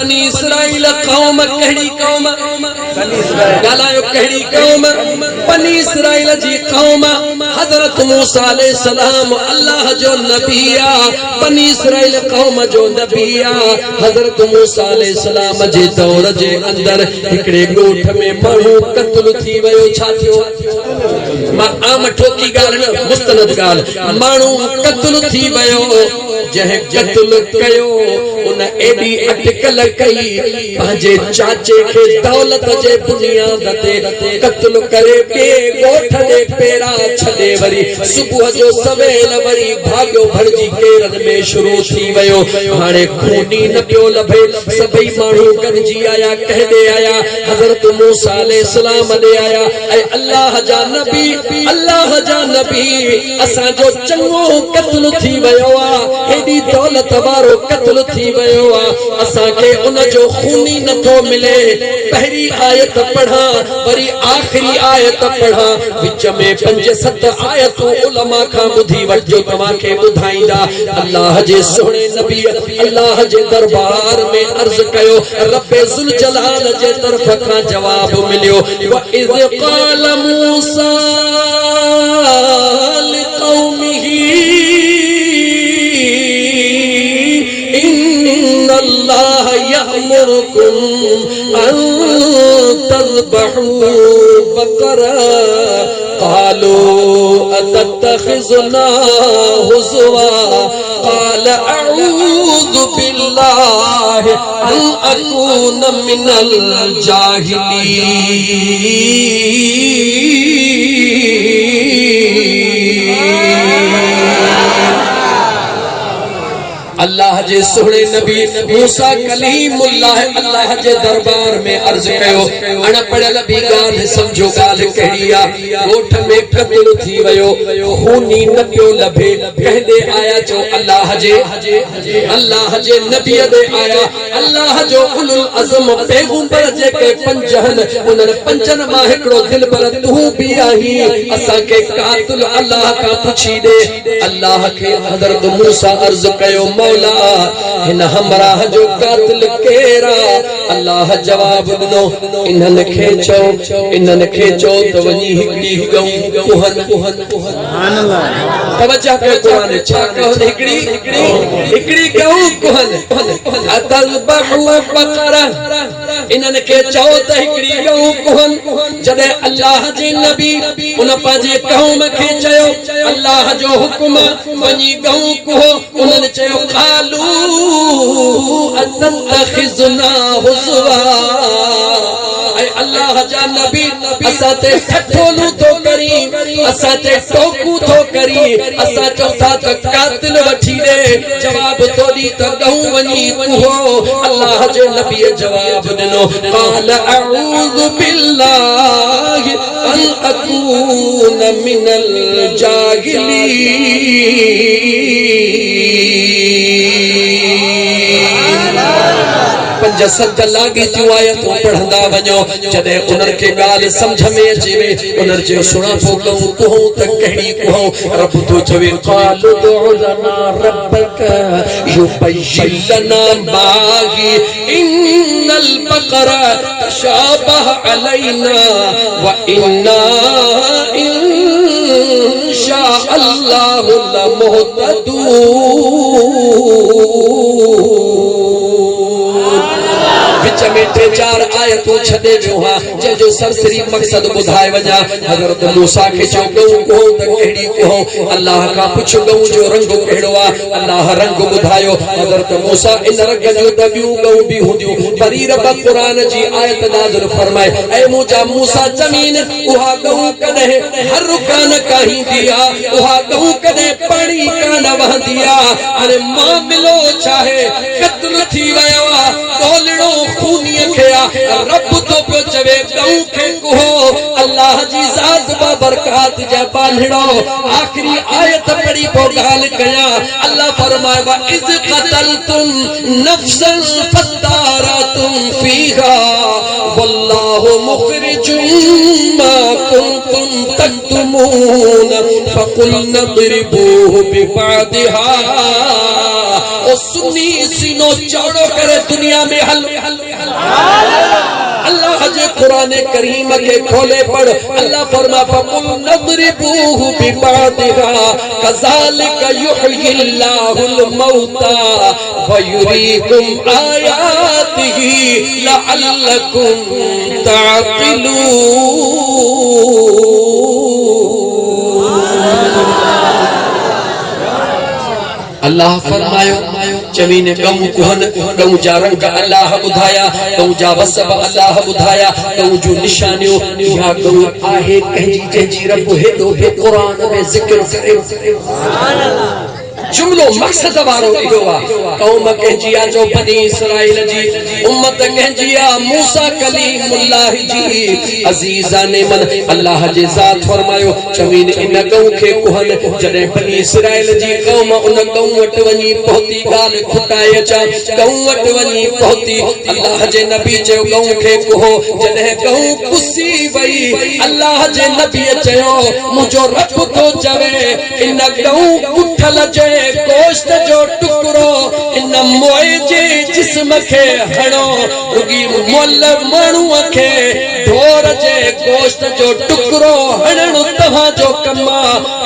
बनी इसराइल कौम कहड़ी कौम गालायो कहड़ी कौम बनी इसराइल जी कौम हजरत मूसा अलैहि सलाम अल्लाह जो नबिया बनी इसराइल कौम जो नबिया हजरत मूसा अलैहि सलाम जे दौर जे अंदर हिकड़े गोठ में माण्हू कत्ल थी वयो छा थियो मां आम ठोकी गाल न मुस्तनद गाल माण्हू कत्ल थी वयो जह कत्ल कयो उन एडी अटकल कई पंहिंजे चाचे खे दौलत जे बुनियाद ते कत्ल करे के गोठ दे पेरा छडे वरी सुबह जो सवेल वरी भाग्यो भरजी केरन में शुरू थी वयो हाणे खूनी न पियो लभे सभई माण्हू गॾिजी आया कहदे आया हजरत मूसा अलैहि सलाम दे आया ऐ अल्लाह जा नबी असा जो चंगो कत्ल थी वयो आ हेडी दौलत वारो कत्ल थी वयो आ असा के उन जो खूनी न थो मिले पहली आयत पढ़ा वरी आखिरी आयत पढ़ा विच में 5-7 आयतों उलमा का बुधी वठो तमा के बुधाईंदा अल्लाह जे सोने नबी अल्लाह जे दरबार में अर्ज कयो रब्बे जुल जलाल जे तरफ का जवाब मिलियो व इज़ क़ाल मूसा लिक़ौमिही इन्नल्लाह यअमुरुकुम अन तज़बहू बकरा क़ालू अतत्तखिज़ुना हुज़वा क़ाल अऊज़ु बिल्लाहि अन अकून मिनल जाहिलीन अल्लाह जे सोहणे नबी मूसा कलीमुल्लाह अल्लाह जे दरबार में अर्ज कयो अण पढ़ल भी गाल समझो गाल कहिया गोठ में कत्ल थी वयो खूनी न पियो लभे कहदे आया जो अल्लाह जे नबी दे आया अल्लाह जो उलुल अज़म पैगंबर जे के पंजहन उनन पंजन मां हिकड़ो दिल पर तू भी आही असा के कातिल अल्लाह का पुछी दे अल्लाह के हजरत मूसा अर्ज कयो मौला इन हमराह जो कातिल केरा अल्लाह जवाब दिनो इन्हन खे चो तो वनी हिकड़ी गऊ कुहन सुभान अल्लाह तवज्जो के कुरान छा कहो हिकड़ी गऊ कुहन अतज़बहु बकरा इन्हन खे चो त हिकड़ी गऊ कुहन जदे अल्लाह जे नबी उन पाजे कौम खे चयो अल्लाह जो हुक्म वनी गऊ कुहो उन्हन चयो क़ालू अतत्तखिज़ुना हुज़वा ऐ अल्लाह जा नबी असाते ठठोलू तो करी असाते टोकू तो करी असा चौथा त कातिल वठी दे जवाब तोडी त गऊ वनी कुहो अल्लाह जे नबी जवाब दिनो क़ाल अऊज़ु बिल्लाहि अन अकून मिनल जाहिलीन 5-7 लागी थियूं आयतूं पढ़ंदा वञो जॾहिं उन्हनि खे ॻाल्हि सम्झ में अचे उन्हनि जो सुञाणो कयूं कुहूं त कहिड़ी कुहूं रब थो चवे क़ालू दुअ लना रब्बक युबय्यिन लना मा ही इन्नल बकरा तशाबह अलैना व इन्ना इंशा अल्लाह लमुहतदून विच में 3-4 आयतूं छॾे वियो हा जंहिंजो सरसरी मक़सद ॿुधाए वञा हज़रत मूसा खे चयो गऊ कुहो त कहिड़ी कुहो अल्लाह खां पुछ गऊ जो रंग कहिड़ो आहे अल्लाह रंग ॿुधायो हज़रत मूसा इन रंग जो त ॿियूं गऊ बि हूंदियूं वरी रब क़ुरान जी आयत नाज़िल फरमाए ऐ मुंहिंजा मूसा ज़मीन उहा गऊ कॾहिं हर कान काहींदी आहे उहा गऊ कॾहिं पाणी कान वहंदी आहे हाणे मामिलो छाहे क़त्ल थी वियो आहे ॻोल्हिणो खूनीअ खे रब तो पियो चवे गऊ खे कुहो अल्लाह जी ज़ात बाबरकात जा बांधणो आखिरी आयत पढ़ी पो ॻाल्हि कया अल्लाह फरमाए व इज़ क़तलतुम नफ्सन फतारतुम फीहा वल्लाहु मुखरिजुम मा कुंतुम तक्तुमून फकुलना ضربوه बिबादिहा ओ ओ सुन्नी सीनो चौड़ो करे दुनिया में हल अल्लाह जे कुरान करीम के खोले पढ़ अल्लाह फरमा फकुल नदरिबूहु बिबादिहा कज़ालिका युहयिल्लाहुल मौता व युरीकुम आयातिही लअल्लकुम ताक़िलून। अल्लाह फरमायो जमीन गम कुहन गम जा रंग अल्लाह बुधाया गम जा वसब अल्लाह बुधाया गम जो निशानियों या गम आहे कहीं जंहिंजी रब हेॾो बि कुरान में ज़िक्र करे सुभान अल्लाह जुमलो मकसद वारो इहो आहे कौम कंहिंजी आहे जो बनी इसराइल जी उम्मत कंहिंजी आहे मूसा कलीमुल्लाह जी अज़ीज़ाने मन अल्लाह जे ज़ात फरमायो जमीन इन गऊ खे कुहन जॾहिं बनी इसराइल जी कौम उन गऊ वटि वञी पहुती ॻाल्हि खुटाए अचा गऊ वटि वञी पहुती अल्लाह जे नबी चयो गऊ खे कुहो जॾहिं गऊ पुसी वई अल्लाह जे नबी चयो मुंहिंजो रब थो चवे इन गऊ कुठल जे गोश्त जो टुकड़ो इन मोए जे जिस्म खे हणो रुगी मोल माण्हूअ खे ढोर जे गोश्त जो टुकड़ो हणण तव्हां जो कम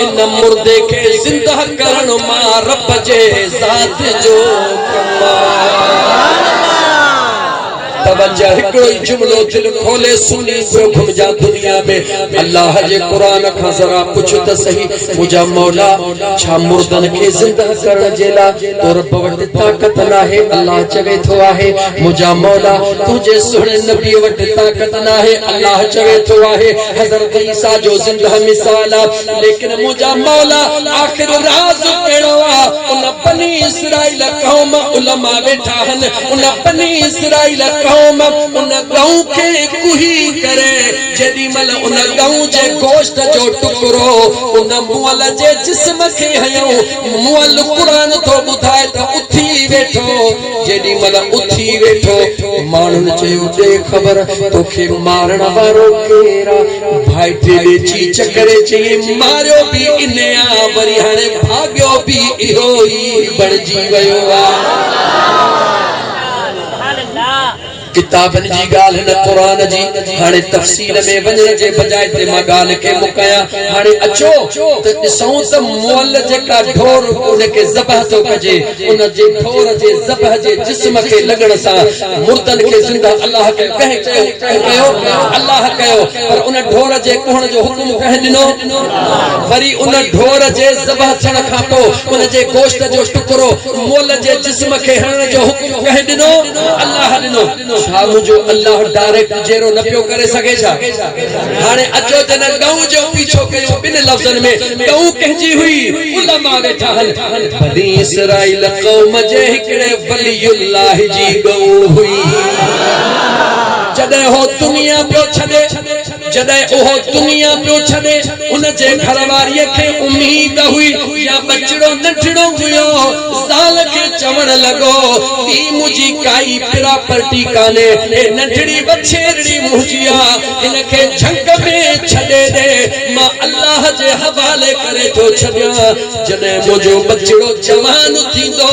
इन मुर्दे खे ज़िंदा करण मां रब जे ज़ात जो कम। तवज्जो हिकड़ो ही जुमलो दिल खोले सुनी पियो घुमजा दुनिया में अल्लाह जे कुरान खां जरा पुछ त सही मुंहिंजा मौला छा मुर्दन खे ज़िंदा करण जे लाइ तो रब वटि ताक़त नाहे अल्लाह चवे थो आहे मुंहिंजा मौला तुंहिंजे सुहिणे नबी वटि ताक़त नाहे अल्लाह चवे थो आहे हज़रत ईसा जो ज़िंदा मिसाल आहे लेकिन मुंहिंजा मौला आखिर राज़ कहिड़ो आहे उन बनी इसराइल क़ौम उलमा वेठा आहिनि उन बनी इसराइल उन गऊ के कुही करे जेडी मल उन गऊ जे गोश्त जो टुकड़ो उन मुअल जे जिस्म के हयो मुअल कुरान तो बुधाए त उठी वेठो जेडी मल उठी वेठो मानन चयो दे खबर तोखे मारण वारो केरा भाई तेरे ची चकरे ची मारियो भी इन्या वरी हाणे भाग्यो भी इहो ही बणजी वयो किताबन जी गाल न कुरान जी हाने तफसील में वजन जे बजाय ते मां गाल के मुकाया हाने अचो त ॾिसऊं त मोल जेका ढोर उन के ज़बह तो कजे उन जे ढोर जे ज़बह जे जिस्म के लगण सा मुर्दन के जिंदा अल्लाह के कयो अल्लाह कयो पर उन ढोर जे कोहण जो हुक्म कह दिनो वरी उन ढोर जे ज़बह थियण खां पो उन जे गोश्त जो टुकड़ो मोल जे जिस्म के हणण जो हुक्म कह दिनो अल्लाह दिनो मुझो अल्लाह डायरेक्ट जेरो न पियो करे सके छा हाने अचो जन गऊ जो पीछो कयो बिन लफ्जन में गऊ कहजी हुई उलमा वेठा हन बनी इसराइल कौम जे हिकड़े वलीउल्लाह जी गऊ हुई जदे हो दुनिया पियो छदे जदे ओहो दुनिया पियो छदे उन जे घरवारीअ खे उम्मीद हुई या बचड़ो नंढड़ो हुयो साल के चवण लगो ती मुजी काई प्रॉपर्टी काने ए नंढड़ी बछेरड़ी मुजिया इनके झंग में छडे दे मां अल्लाह जे हवाले करे तो छडिया जने मुजो बचड़ो जवान थींदो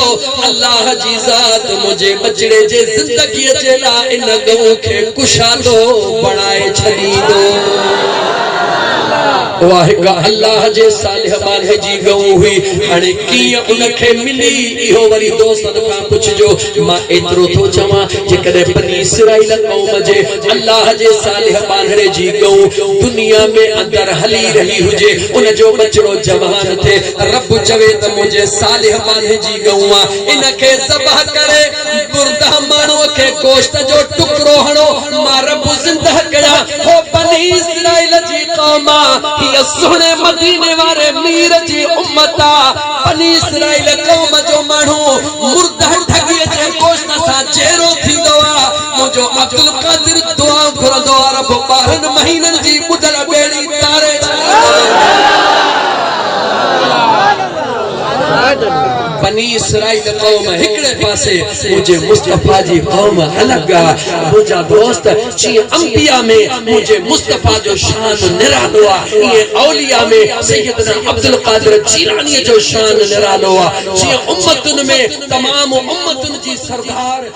अल्लाह जी ज़ात मुझे बचड़े जे जिंदगी जे ला इन गऊ के कुशादो बनाए छदीदो वाहिका अल्लाह जे सालिह माने जी गऊ हुई हाने किया उनखे मिली इहो वरी दोस्तन खां पुछजो मां एतरो तो चवा जे कदे बनी इसराइल कौम जे अल्लाह जे सालिह माने जी गऊ दुनिया में अंदर हली रही हुजे उन जो बचड़ो जवान थे रब चवे त मुझे सालिह माने जी गऊ इनखे ज़बह करे मुर्दा मानो के गोश्त जो टुकड़ो हणो मां रब जिंदा कया हो बनी इसराइल जी कौम ये सुने मदीने वाले मीर जी उम्मता बनी इसराइल कौम जो मानू मुर्दा ठगी जे गोश्त सा चेरो थींदो आ मुजो अब्दुल कादिर दुआ घुरंदो आ रब 12 महीनन जी बुधल बेड़ी तारे बनी इसराइल कौम हिकड़े पासे मुझे मुस्तफा जी कौम अलग मुझा दोस्त जी अंबिया में मुझे मुस्तफा जो शान निरालो ये औलिया में सैयदना अब्दुल कादिर जीलानी जो शान निरालो जी उम्मतुन में तमाम उम्मतुन जी सरदार